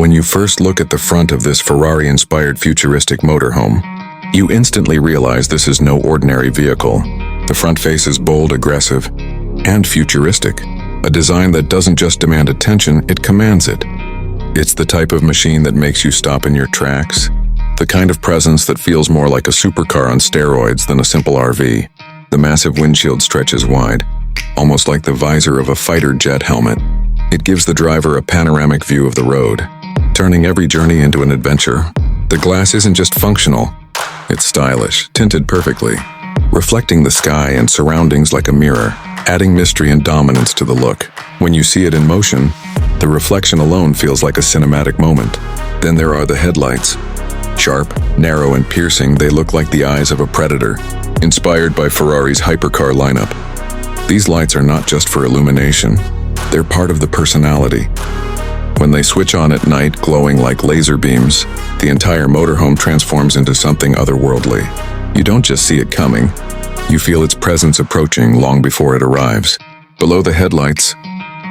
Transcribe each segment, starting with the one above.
When you first look at the front of this Ferrari-inspired futuristic motorhome, you instantly realize this is no ordinary vehicle. The front face is bold, aggressive, and futuristic. A design that doesn't just demand attention, it commands it. It's the type of machine that makes you stop in your tracks. The kind of presence that feels more like a supercar on steroids than a simple RV. The massive windshield stretches wide, almost like the visor of a fighter jet helmet. It gives the driver a panoramic view of the road, turning every journey into an adventure. The glass isn't just functional, it's stylish, tinted perfectly, reflecting the sky and surroundings like a mirror, adding mystery and dominance to the look. When you see it in motion, the reflection alone feels like a cinematic moment. Then there are the headlights. Sharp, narrow, and piercing, they look like the eyes of a predator, inspired by Ferrari's hypercar lineup. These lights are not just for illumination, they're part of the personality. When they switch on at night, glowing like laser beams, the entire motorhome transforms into something otherworldly. You don't just see it coming, you feel its presence approaching long before it arrives. Below the headlights,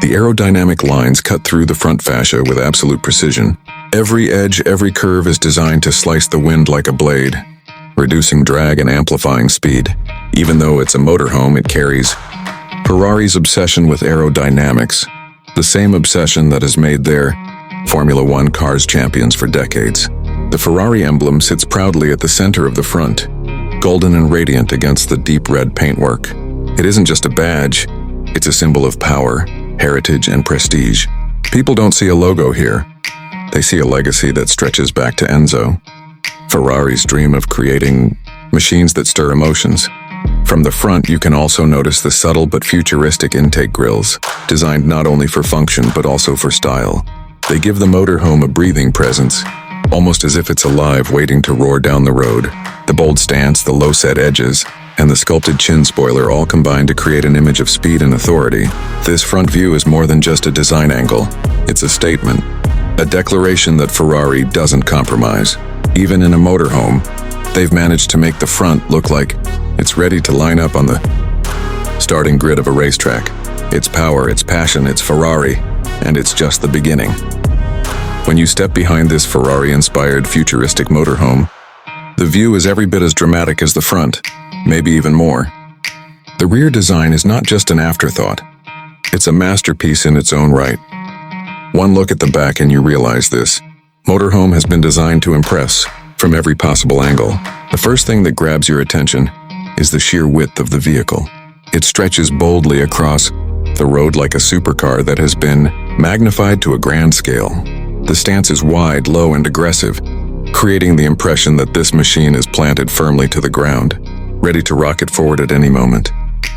the aerodynamic lines cut through the front fascia with absolute precision. Every edge, every curve is designed to slice the wind like a blade, reducing drag and amplifying speed. Even though it's a motorhome, it carries Ferrari's obsession with aerodynamics, the same obsession that has made their Formula One cars champions for decades. The Ferrari emblem sits proudly at the center of the front, golden and radiant against the deep red paintwork. It isn't just a badge, it's a symbol of power, heritage, and prestige. People don't see a logo here. They see a legacy that stretches back to Enzo, Ferrari's dream of creating machines that stir emotions. From the front, you can also notice the subtle but futuristic intake grills, designed not only for function but also for style. They give the motorhome a breathing presence, almost as if it's alive, waiting to roar down the road. The bold stance, the low-set edges, and the sculpted chin spoiler all combine to create an image of speed and authority. This front view is more than just a design angle. It's a statement, a declaration that Ferrari doesn't compromise. Even in a motorhome, they've managed to make the front look like it's ready to line up on the starting grid of a racetrack. It's power, it's passion, it's Ferrari, and it's just the beginning. When you step behind this Ferrari-inspired futuristic motorhome, the view is every bit as dramatic as the front, maybe even more. The rear design is not just an afterthought. It's a masterpiece in its own right. One look at the back and you realize this. Motorhome has been designed to impress from every possible angle. The first thing that grabs your attention is the sheer width of the vehicle. It stretches boldly across the road like a supercar that has been magnified to a grand scale. The stance is wide, low, and aggressive, creating the impression that this machine is planted firmly to the ground, ready to rocket forward at any moment.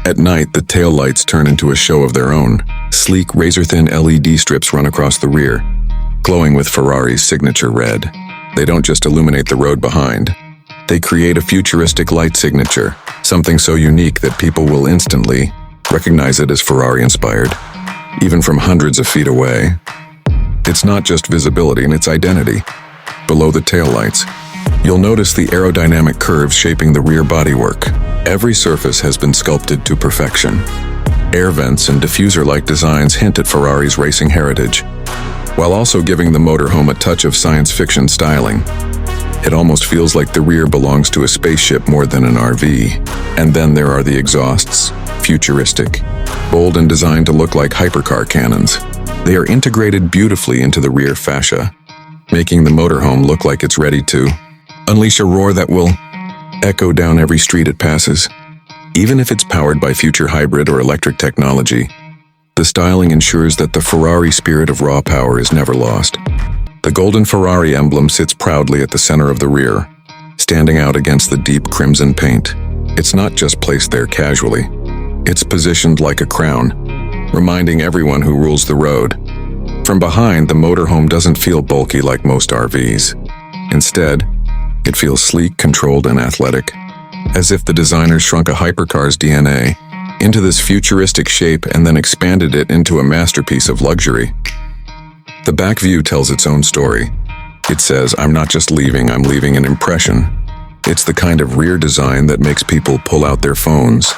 At night, the tail lights turn into a show of their own. Sleek, razor-thin LED strips run across the rear, glowing with Ferrari's signature red. They don't just illuminate the road behind. They create a futuristic light signature, something so unique that people will instantly recognize it as Ferrari-inspired, even from hundreds of feet away. It's not just visibility, it's identity. Below the taillights, you'll notice the aerodynamic curves shaping the rear bodywork. Every surface has been sculpted to perfection. Air vents and diffuser-like designs hint at Ferrari's racing heritage, while also giving the motorhome a touch of science fiction styling. It almost feels like the rear belongs to a spaceship more than an RV. And then there are the exhausts, futuristic, bold and designed to look like hypercar cannons. They are integrated beautifully into the rear fascia, making the motorhome look like it's ready to unleash a roar that will echo down every street it passes. Even if it's powered by future hybrid or electric technology, the styling ensures that the Ferrari spirit of raw power is never lost. The golden Ferrari emblem sits proudly at the center of the rear, standing out against the deep crimson paint. It's not just placed there casually. It's positioned like a crown, reminding everyone who rules the road. From behind, the motorhome doesn't feel bulky like most RVs. Instead, it feels sleek, controlled, and athletic, as if the designers shrunk a hypercar's DNA into this futuristic shape and then expanded it into a masterpiece of luxury. The back view tells its own story. It says, "I'm not just leaving, I'm leaving an impression." It's the kind of rear design that makes people pull out their phones,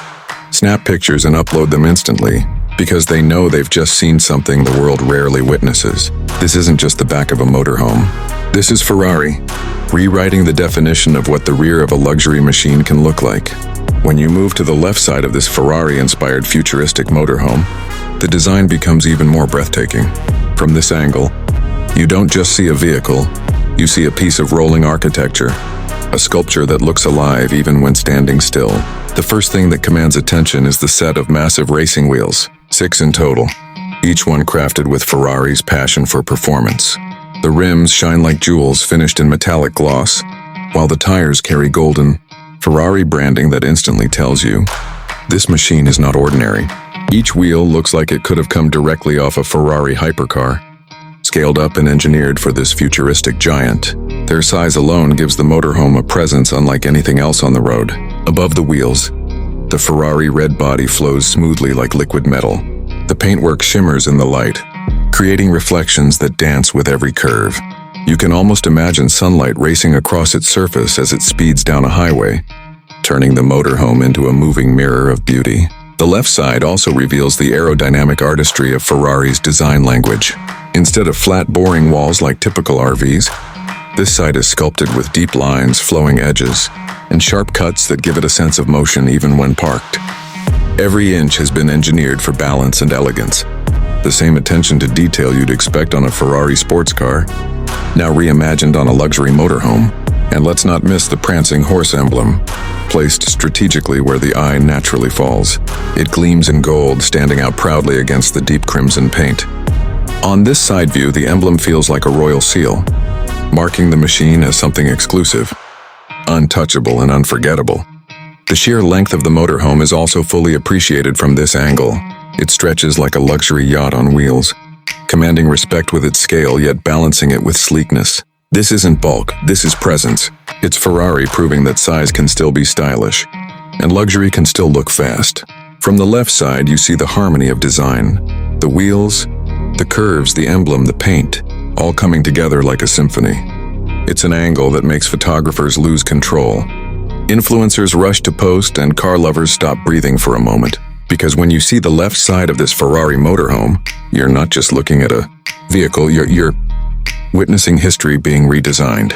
snap pictures, and upload them instantly, because they know they've just seen something the world rarely witnesses. This isn't just the back of a motorhome. This is Ferrari, rewriting the definition of what the rear of a luxury machine can look like. When you move to the left side of this Ferrari-inspired futuristic motorhome, the design becomes even more breathtaking. From this angle, you don't just see a vehicle, you see a piece of rolling architecture, a sculpture that looks alive even when standing still. The first thing that commands attention is the set of massive racing wheels, 6 in total, each one crafted with Ferrari's passion for performance. The rims shine like jewels finished in metallic gloss, while the tires carry golden Ferrari branding that instantly tells you, this machine is not ordinary. Each wheel looks like it could have come directly off a Ferrari hypercar, scaled up and engineered for this futuristic giant. Their size alone gives the motorhome a presence unlike anything else on the road. Above the wheels, the Ferrari red body flows smoothly like liquid metal. The paintwork shimmers in the light, creating reflections that dance with every curve. You can almost imagine sunlight racing across its surface as it speeds down a highway, turning the motorhome into a moving mirror of beauty. The left side also reveals the aerodynamic artistry of Ferrari's design language. Instead of flat, boring walls like typical RVs, this side is sculpted with deep lines, flowing edges, and sharp cuts that give it a sense of motion even when parked. Every inch has been engineered for balance and elegance. The same attention to detail you'd expect on a Ferrari sports car, now reimagined on a luxury motorhome. And let's not miss the prancing horse emblem, placed strategically where the eye naturally falls. It gleams in gold, standing out proudly against the deep crimson paint. On this side view, the emblem feels like a royal seal, marking the machine as something exclusive, untouchable and unforgettable. The sheer length of the motorhome is also fully appreciated from this angle. It stretches like a luxury yacht on wheels, commanding respect with its scale yet balancing it with sleekness. This isn't bulk, this is presence. It's Ferrari proving that size can still be stylish, and luxury can still look fast. From the left side, you see the harmony of design. The wheels, the curves, the emblem, the paint, all coming together like a symphony. It's an angle that makes photographers lose control. Influencers rush to post and car lovers stop breathing for a moment. Because when you see the left side of this Ferrari motorhome, you're not just looking at a vehicle, you're witnessing history being redesigned.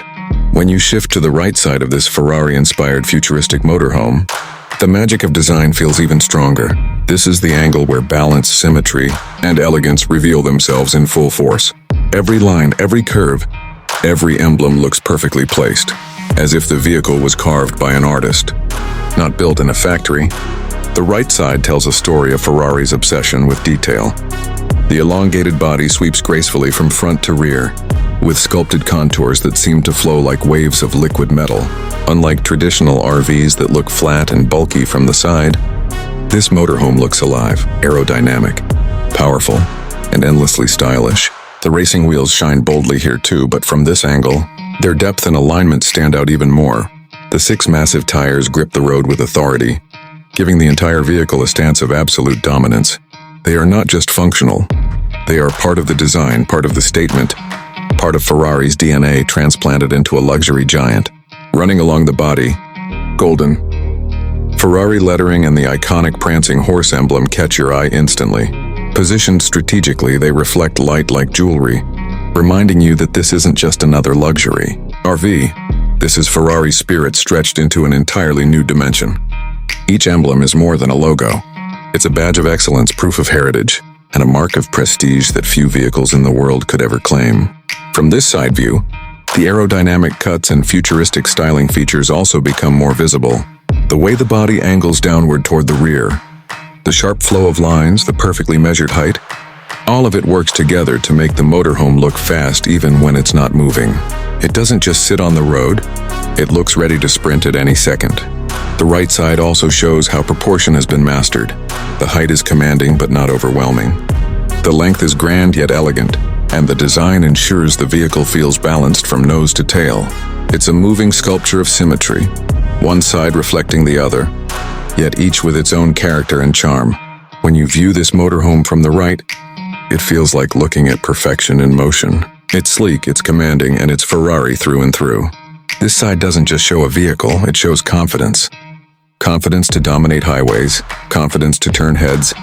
When you shift to the right side of this Ferrari-inspired futuristic motorhome, the magic of design feels even stronger. This is the angle where balance, symmetry, and elegance reveal themselves in full force. Every line, every curve, every emblem looks perfectly placed, as if the vehicle was carved by an artist, not built in a factory. The right side tells a story of Ferrari's obsession with detail. The elongated body sweeps gracefully from front to rear, with sculpted contours that seem to flow like waves of liquid metal. Unlike traditional RVs that look flat and bulky from the side, this motorhome looks alive, aerodynamic, powerful, and endlessly stylish. The racing wheels shine boldly here too, but from this angle, their depth and alignment stand out even more. The 6 massive tires grip the road with authority, giving the entire vehicle a stance of absolute dominance. They are not just functional. They are part of the design, part of the statement, part of Ferrari's DNA transplanted into a luxury giant. Running along the body, golden Ferrari lettering and the iconic prancing horse emblem catch your eye instantly. Positioned strategically, they reflect light like jewelry, reminding you that this isn't just another luxury RV. This is Ferrari's spirit stretched into an entirely new dimension. Each emblem is more than a logo. It's a badge of excellence, proof of heritage, and a mark of prestige that few vehicles in the world could ever claim. From this side view, the aerodynamic cuts and futuristic styling features also become more visible. The way the body angles downward toward the rear, the sharp flow of lines, the perfectly measured height, all of it works together to make the motorhome look fast even when it's not moving. It doesn't just sit on the road, it looks ready to sprint at any second. The right side also shows how proportion has been mastered. The height is commanding but not overwhelming. The length is grand yet elegant, and the design ensures the vehicle feels balanced from nose to tail. It's a moving sculpture of symmetry, one side reflecting the other, yet each with its own character and charm. When you view this motorhome from the right, it feels like looking at perfection in motion. It's sleek, it's commanding, and it's Ferrari through and through. This side doesn't just show a vehicle, it shows confidence. Confidence to dominate highways, confidence to turn heads,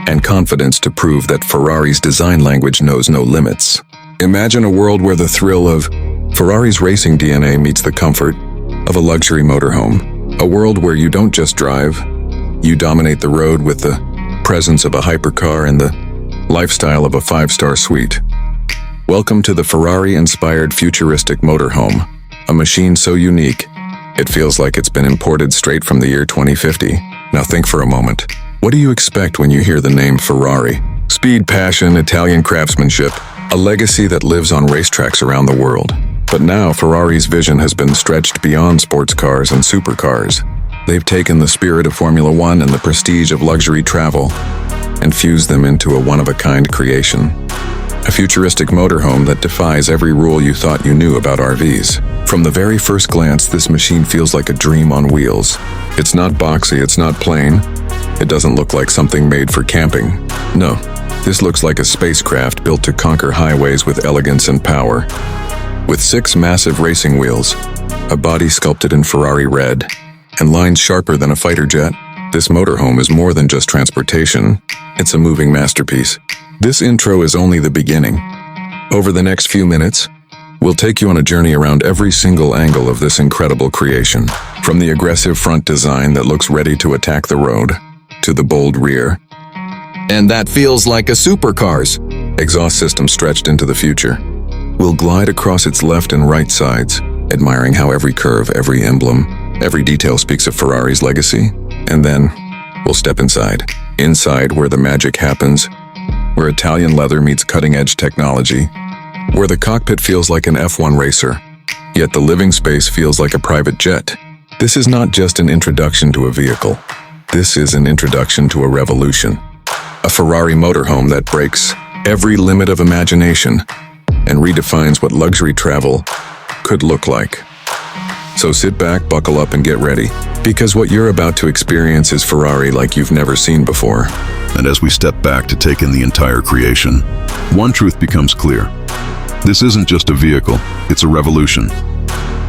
and confidence to prove that Ferrari's design language knows no limits. Imagine a world where the thrill of Ferrari's racing DNA meets the comfort of a luxury motorhome. A world where you don't just drive, you dominate the road with the presence of a hypercar and the lifestyle of a five-star suite. Welcome to the Ferrari-inspired futuristic motorhome, a machine so unique, it feels like it's been imported straight from the year 2050. Now think for a moment. What do you expect when you hear the name Ferrari? Speed, passion, Italian craftsmanship, a legacy that lives on racetracks around the world. But now Ferrari's vision has been stretched beyond sports cars and supercars. They've taken the spirit of Formula One and the prestige of luxury travel and fused them into a one-of-a-kind creation. A futuristic motorhome that defies every rule you thought you knew about RVs. From the very first glance, this machine feels like a dream on wheels. It's not boxy, it's not plain. It doesn't look like something made for camping. No, this looks like a spacecraft built to conquer highways with elegance and power. With 6 massive racing wheels, a body sculpted in Ferrari red, and lines sharper than a fighter jet, this motorhome is more than just transportation. It's a moving masterpiece. This intro is only the beginning. Over the next few minutes, we'll take you on a journey around every single angle of this incredible creation. From the aggressive front design that looks ready to attack the road, to the bold rear. And that feels like a supercar's exhaust system stretched into the future. We'll glide across its left and right sides, admiring how every curve, every emblem, every detail speaks of Ferrari's legacy. And then, we'll step inside. Inside where the magic happens, where Italian leather meets cutting-edge technology, where the cockpit feels like an F1 racer, yet the living space feels like a private jet. This is not just an introduction to a vehicle. This is an introduction to a revolution. A Ferrari motorhome that breaks every limit of imagination and redefines what luxury travel could look like. So sit back, buckle up, and get ready, because what you're about to experience is Ferrari like you've never seen before. And as we step back to take in the entire creation, one truth becomes clear. This isn't just a vehicle, it's a revolution.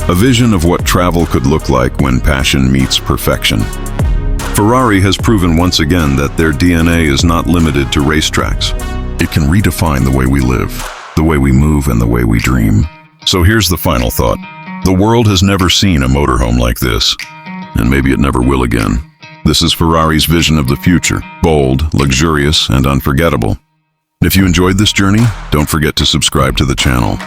A vision of what travel could look like when passion meets perfection. Ferrari has proven once again that their DNA is not limited to racetracks. It can redefine the way we live, the way we move, and the way we dream. So here's the final thought. The world has never seen a motorhome like this, and maybe it never will again. This is Ferrari's vision of the future, bold, luxurious, and unforgettable. If you enjoyed this journey, don't forget to subscribe to the channel,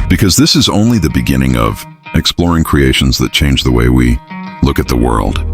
because this is only the beginning of exploring creations that change the way we look at the world.